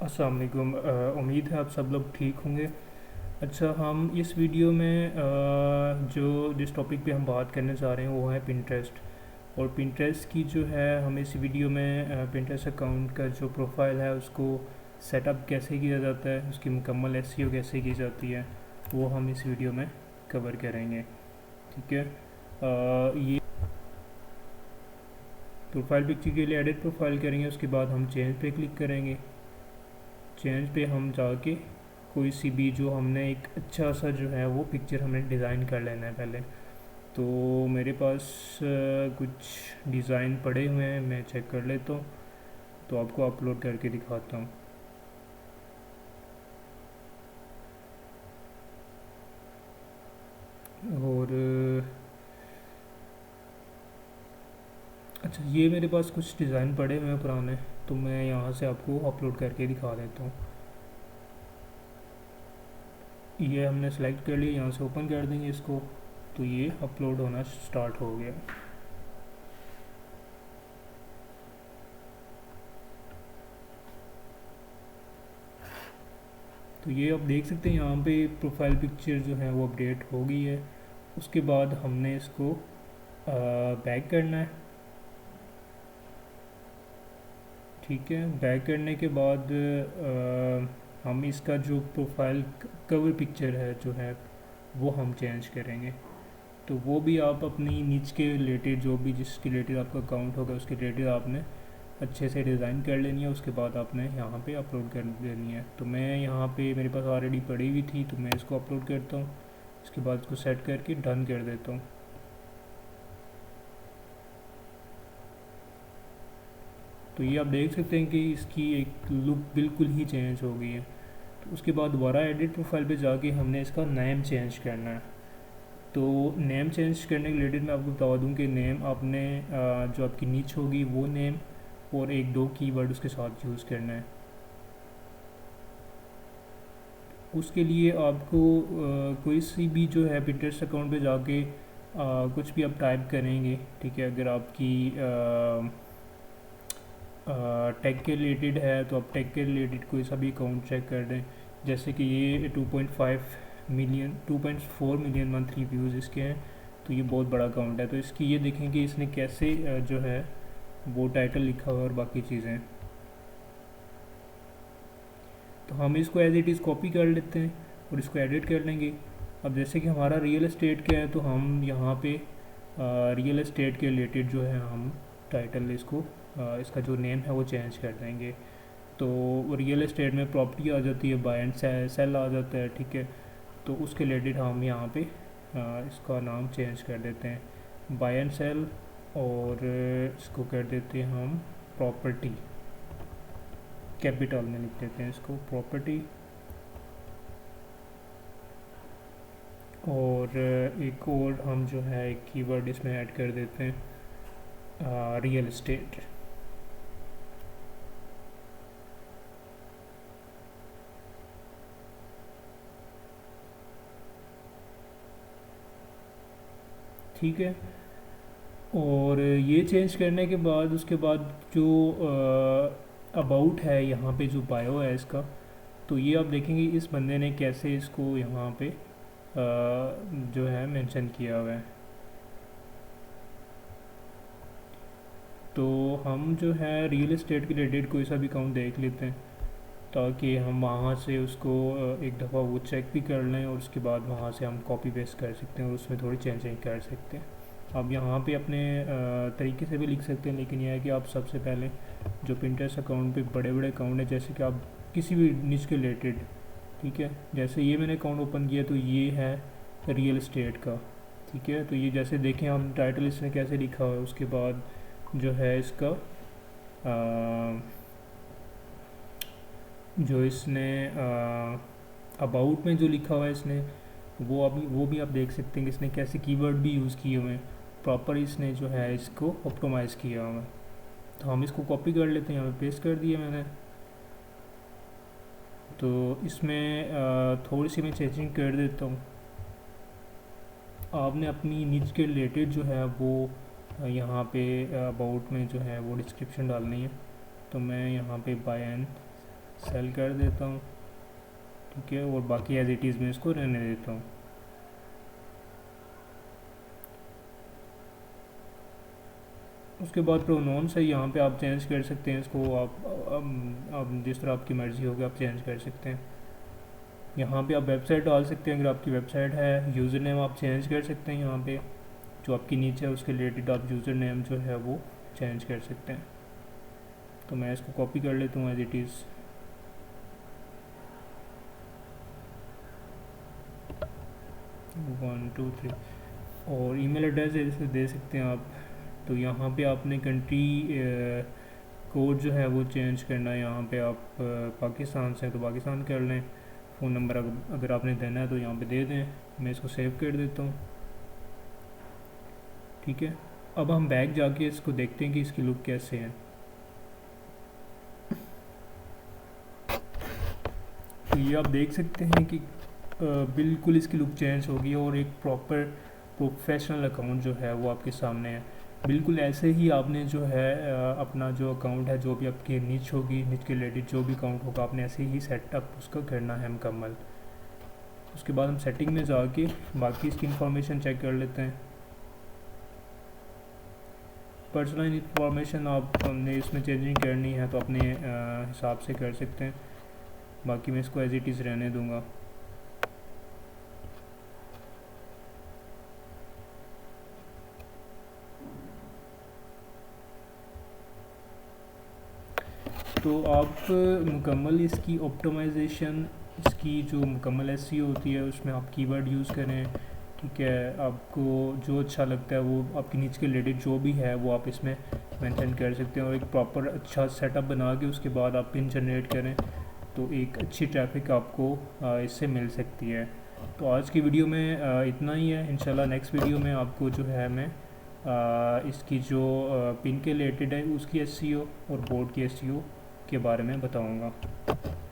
अस्सलाम वालेकुम। उम्मीद है आप सब लोग ठीक होंगे। अच्छा, हम इस वीडियो में जो जिस टॉपिक पे हम बात करने जा रहे हैं वो है पिंटरेस्ट। और पिंटरेस्ट की जो है हम इस वीडियो में पिंटरेस्ट अकाउंट का जो प्रोफाइल है उसको सेटअप कैसे किया जाता है, उसकी मुकम्मल एसईओ कैसे की जाती है, वो हम इस वीडियो में कवर करेंगे। ठीक है। ये प्रोफाइल पिक्चर के लिए एडिट प्रोफाइल करेंगे, उसके बाद हम चेंज पे क्लिक करेंगे। चेंज पे हम जाके कोई सी भी जो हमने एक अच्छा सा जो है वो पिक्चर हमें डिज़ाइन कर लेना है पहले। तो मेरे पास कुछ डिज़ाइन पड़े हुए हैं, मैं चेक कर लेता हूँ तो आपको अपलोड करके दिखाता हूँ। और अच्छा, ये मेरे पास कुछ डिज़ाइन पड़े हुए हैं पुराने, तो मैं यहाँ से आपको अपलोड करके दिखा देता हूँ। ये हमने सेलेक्ट कर लिया, यहाँ से ओपन कर देंगे इसको, तो ये अपलोड होना स्टार्ट हो गया। तो ये आप देख सकते हैं यहाँ पे प्रोफाइल पिक्चर जो है वो अपडेट हो गई है। उसके बाद हमने इसको बैक करना है। ठीक है, बैक करने के बाद हम इसका जो प्रोफाइल कवर पिक्चर है जो है वो हम चेंज करेंगे। तो वो भी आप अपनी नीच के रिलेटेड, जो भी जिसके रिलेटेड आपका अकाउंट होगा उसके रिलेटेड आपने अच्छे से डिज़ाइन कर लेनी है। उसके बाद आपने यहाँ पे अपलोड कर देनी है। तो मैं यहाँ पे मेरे पास ऑलरेडी पड़ी हुई थी तो मैं इसको अपलोड करता हूँ। उसके बाद इसको सेट करके डन कर देता हूँ। तो ये आप देख सकते हैं कि इसकी एक लुक बिल्कुल ही चेंज हो गई है। तो उसके बाद दोबारा एडिट प्रोफाइल पे जाके हमने इसका नेम चेंज करना है। तो नेम चेंज करने के रिलेटेड मैं आपको बता दूं कि नेम आपने जो आपकी नीच होगी वो नेम और एक दो कीवर्ड उसके साथ यूज़ करना है। उसके लिए आपको कोई सी भी जो है पिंटरेस्ट अकाउंट पे जाके कुछ भी आप टाइप करेंगे। ठीक है, अगर आपकी टेक के रिलेटेड है तो आप टेक के रिलेटेड कोई सा भी अकाउंट चेक कर दें। जैसे कि ये 2.4 मिलियन मंथली व्यूज़ इसके हैं, तो ये बहुत बड़ा अकाउंट है। तो इसकी ये देखें कि इसने कैसे जो है वो टाइटल लिखा हुआ है और बाकी चीज़ें। तो हम इसको एज इट इज़ कॉपी कर लेते हैं और इसको एडिट कर लेंगे। अब जैसे कि हमारा रियल एस्टेट का है तो हम यहाँ पे रियल एस्टेट के रिलेटेड जो है हम टाइटल इसको इसका जो नेम है वो चेंज कर देंगे। तो रियल एस्टेट में प्रॉपर्टी आ जाती है, बाय एंड सेल आ जाता है। ठीक है, तो उसके रिलेटेड हम यहाँ पे इसका नाम चेंज कर देते हैं बाय एंड सेल, और इसको कर देते हैं हम प्रॉपर्टी, कैपिटल में लिख देते हैं इसको प्रॉपर्टी। और एक और हम जो है एक कीवर्ड इसमें ऐड कर देते हैं रियल एस्टेट। ठीक है, और ये चेंज करने के बाद उसके बाद जो अबाउट है यहाँ पे जो बायो है इसका, तो ये आप देखेंगे इस बंदे ने कैसे इसको यहाँ पे जो है मेंशन किया हुआ है। तो हम जो है रियल एस्टेट के रिलेटेड कोई सा भी अकाउंट देख लेते हैं ताकि हम वहाँ से उसको एक दफ़ा वो चेक भी कर लें और उसके बाद वहाँ से हम कॉपी पेस्ट कर सकते हैं और उसमें थोड़ी चेंजिंग कर सकते हैं। आप यहाँ पे अपने तरीके से भी लिख सकते हैं, लेकिन यह है कि आप सबसे पहले जो पिंटरेस्ट अकाउंट पे बड़े बड़े अकाउंट है, जैसे कि आप किसी भी निच के रिलेटेड, ठीक है, जैसे ये मैंने अकाउंट ओपन किया तो ये है रियल एस्टेट का। ठीक है, तो ये जैसे देखें हम टाइटल इसने कैसे लिखा हुआ है, उसके बाद जो है इसका जो इसने अबाउट में जो लिखा हुआ है इसने वो भी आप देख सकते हैं कि इसने कैसे कीवर्ड भी यूज़ किए हुए हैं, प्रॉपर इसने जो है इसको ऑप्टिमाइज़ किया हुआ है। तो हम इसको कॉपी कर लेते हैं, यहाँ पे पेस्ट कर दिया मैंने। तो इसमें थोड़ी सी मैं चेंजिंग कर देता हूँ। आपने अपनी नीच के रिलेटेड जो है वो यहाँ पे अबाउट में जो है वो डिस्क्रिप्शन डालनी है। तो मैं यहाँ पे बाय एंड सेल कर देता हूँ, ठीक है, और बाकी एज इट इज़ में इसको रहने देता हूँ। उसके बाद प्रोनाउंस है, यहाँ पे आप चेंज कर सकते हैं इसको, आप जिस तरह आपकी मर्ज़ी होगी आप चेंज कर सकते हैं। यहाँ पे आप वेबसाइट डाल सकते हैं, अगर आपकी वेबसाइट है। यूज़र नेम आप चेंज कर सकते हैं, यहाँ पे जो आपकी नीचे है उसके रिलेटेड आप यूज़र नेम जो है वो चेंज कर सकते हैं। तो मैं इसको कॉपी कर लेता हूँ as it is. One two three, और ईमेल एड्रेस ऐसे दे सकते हैं आप। तो यहाँ पे आपने कंट्री कोड जो है वो चेंज करना है। यहाँ पे आप पाकिस्तान से तो पाकिस्तान कर लें। फ़ोन नंबर अगर आपने देना है तो यहाँ पे दे दें। मैं इसको सेव कर देता हूँ, ठीक है। अब हम बैक जाके इसको देखते हैं कि इसकी लुक कैसे है। तो ये आप देख सकते हैं कि बिल्कुल इसकी लुक चेंज होगी और एक प्रॉपर प्रोफेशनल अकाउंट जो है वो आपके सामने है। बिल्कुल ऐसे ही आपने जो है अपना जो अकाउंट है, जो भी आपकी निच होगी, निच के रिलेटेड जो भी अकाउंट होगा, आपने ऐसे ही सेटअप उसका करना है मुकम्मल। उसके बाद हम सेटिंग में जाके बाकी इसकी इंफॉर्मेशन चेक कर लेते हैं। पर्सनल इंफॉर्मेशन आपने इसमें चेंजिंग करनी है तो अपने हिसाब से कर सकते हैं। बाकी मैं इसको एज इट इज़ रहने दूँगा। तो आप मुकम्मल इसकी ऑप्टिमाइजेशन, इसकी जो मुकम्मल एसईओ होती है उसमें आप कीवर्ड यूज़ करें, ठीक है। आपको जो अच्छा लगता है वो आपकी नीचे के रिलेटेड जो भी है वो आप इसमें मेंशन कर सकते हैं, और एक प्रॉपर अच्छा सेटअप बना के उसके बाद आप पिन जनरेट करें तो एक अच्छी ट्रैफिक आपको इससे मिल सकती है। तो आज की वीडियो में इतना ही है। इंशाल्लाह नेक्स्ट वीडियो में आपको जो है मैं इसकी जो पिन के रिलेटेड है उसकी एसईओ और बोर्ड की एसईओ के बारे में बताऊंगा।